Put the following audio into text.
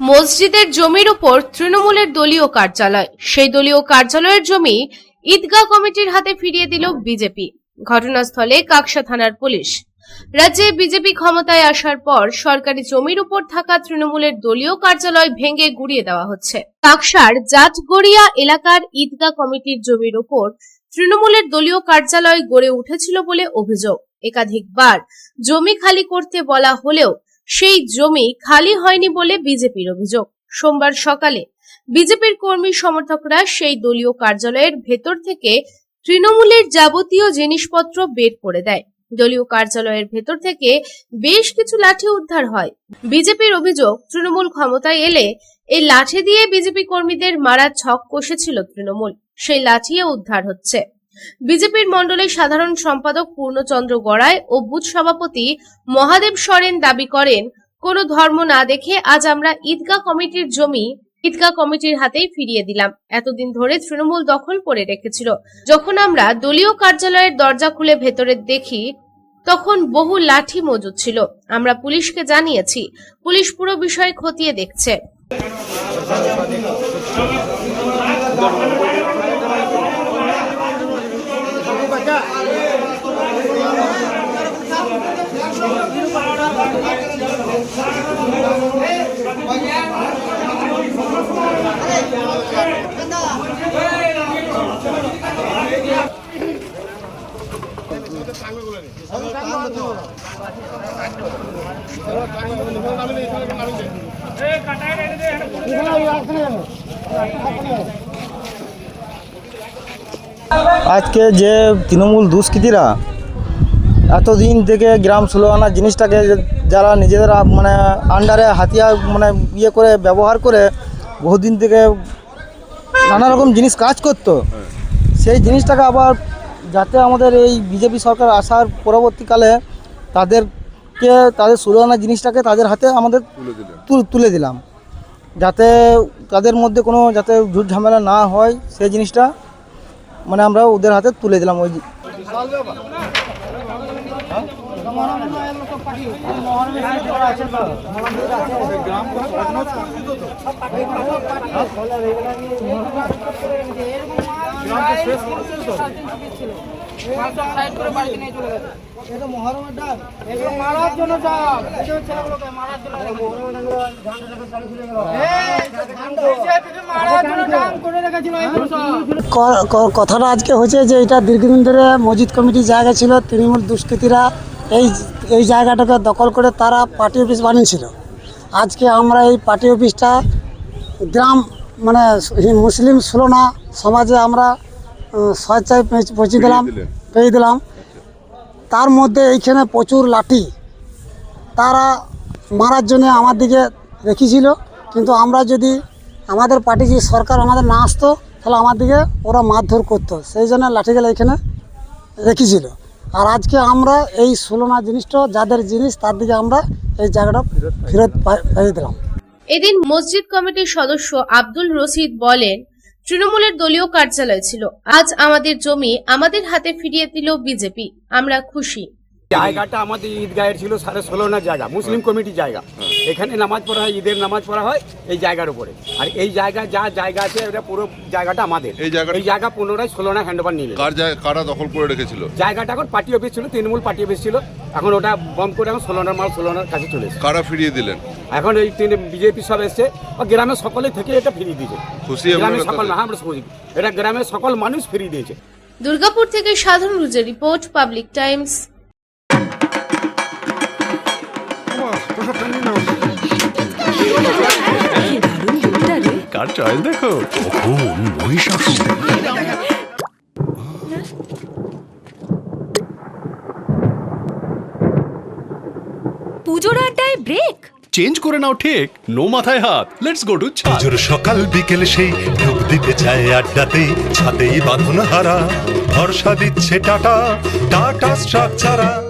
মসজিদের জমির উপর তৃণমূলের দলীয় কার্যালয়, সেই দলীয় কার্যালয়ের জমি ঈদগাহ কমিটির হাতে ফিরিয়ে দিল বিজেপি। ঘটনাস্থলে কাকসা থানার পুলিশ। রাজ্যে বিজেপি ক্ষমতায় আসার পর সরকারি জমির উপর থাকা তৃণমূলের দলীয় কার্যালয় ভেঙে গুড়িয়ে দেওয়া হচ্ছে। কাকসার জাটগড়িয়া এলাকার ঈদগাহ কমিটির জমির উপর তৃণমূলের দলীয় কার্যালয় গড়ে উঠেছিল বলে অভিযোগ। একাধিকবার জমি খালি করতে বলা হলেও সেই জমি খালি হয়নি বলে বিজেপির অভিযোগ। সোমবার সকালে বিজেপির কর্মী সমর্থকরা সেই দলীয় কার্যালয়ের ভেতর থেকে তৃণমূলের যাবতীয় জিনিসপত্র বের করে দেয়। দলীয় কার্যালয়ের ভেতর থেকে বেশ কিছু লাঠি উদ্ধার হয়। বিজেপির অভিযোগ, তৃণমূল ক্ষমতায় এলে এই লাঠি দিয়ে বিজেপি কর্মীদের মারার ছক কষেছিল তৃণমূল, সেই লাঠিও উদ্ধার হচ্ছে। বিজেপির মণ্ডলের সাধারণ সম্পাদক পূর্ণচন্দ্র গড়াই ও বুথ সভাপতি মহাদেব সরেন দাবি করেন, কোনো ধর্ম না দেখে আজ আমরা ঈদগাহ কমিটির জমি ঈদগাহ কমিটির হাতেই ফিরিয়ে দিলাম। এতদিন ধরে তৃণমূল দখল করে রেখেছিল। যখন আমরা দলীয় কার্যালয়ের দরজা খুলে ভেতরে দেখি তখন বহু লাঠি মজুদ ছিল। আমরা পুলিশকে জানিয়েছি, পুলিশ পুরো বিষয় খতিয়ে দেখছে। আজকে যে তৃণমূল দুষ্কৃতীরা এতদিন থেকে গ্রাম সুলহানা জিনিসটাকে যারা নিজেদের মানে আন্ডারে হাতিয়ার মানে ইয়ে করে ব্যবহার করে বহুদিন থেকে নানা রকম জিনিস কাজ করতো, সেই জিনিসটাকে আবার যাতে আমাদের এই বিজেপি সরকার আসার পরবর্তীকালে তাদেরকে তাদের সুলহানা জিনিসটাকে তাদের হাতে আমাদের তুলে দিলাম, যাতে তাদের মধ্যে কোনো যাতে ঝুট ঝামেলা না হয় সেই জিনিসটা মানে আমরা ওদের হাতে তুলে দিলাম। ওই কথাটা আজকে হয়েছে যে এটা দীর্ঘদিন ধরে মসজিদ কমিটির জায়গা ছিল। তৃণমূল দুষ্কৃতীরা এই জায়গাটাকে দখল করে তারা পার্টি অফিস বানিয়েছিল। আজকে আমরা এই পার্টি অফিসটা গ্রাম মানে মুসলিম সুলনা সমাজে আমরা স্বেচ্ছায় পেয়ে দিলাম। তার মধ্যে এইখানে প্রচুর লাঠি তারা মারার জন্য আমার দিকে রেখেছিল, কিন্তু আমরা যদি আমাদের পার্টি যে সরকার আমাদের না আসতো তাহলে আমার দিকে ওরা মারধর করতো, সেই জন্য লাঠিগুলো এখানে রেখেছিল। আর আজকে আমরা এই সুলনা জিনিসটা যাদের জিনিস তার দিকে আমরা এই জায়গাটা ফেরত পেয়ে দিলাম। এদিন মসজিদ কমিটির সদস্য আব্দুল রশিদ বলেন, তৃণমূলের দলীয় কার্যালয় ছিল, আজ আমাদের জমি আমাদের হাতে ফিরিয়ে দিল বিজেপি, আমরা খুশি। জায়গাটা আমাদের ঈদগাহের ছিল 16.5 জায়গা, মুসলিম কমিটির জায়গা। এখানে নামাজ পড়া হয়, ঈদের নামাজ পড়া হয় এই জায়গার উপরে। আর এই জায়গা যা জায়গা আছে এটা পুরো জায়গাটা আমাদের। এই জায়গা পুনরায় 16 হ্যান্ডওভার নিয়ে কারা দখল করে রেখেছিল জায়গাটা? এখন পার্টি অফিস ছিল, তৃণমূল পার্টি অফিস ছিল, এখন ওটা বন্ধ করে এখন 16 মাল 16 কাছে চলে এসেছে। কারা ফিরিয়ে দিলেন? এখন এই বিজেপি সব এসছে, গ্রামের সকলে থেকে এটা ফিরিয়ে দিয়েছে। খুশি গ্রামের সকল না, আমরা খুশি, এটা গ্রামের সকল মানুষ ফিরিয়ে দিয়েছে। দুর্গাপুর থেকে সাধারণ রুজের রিপোর্ট, পাবলিক টাইমস। কার চয়েস দেখো, মহিষাসুর। পুজোর আড্ডায় ব্রেক চেঞ্জ করে নাও ঠিক, নো মাথায় হাত। লেটস গো টু ছাদ। পুজোর সকাল বিকেল সেই ডুব দিতে চায় আড্ডাতেই, ছাদেই বাঁধন হারা ভরসা দিচ্ছে টাটা, টাটা স্ট্রাকচারা।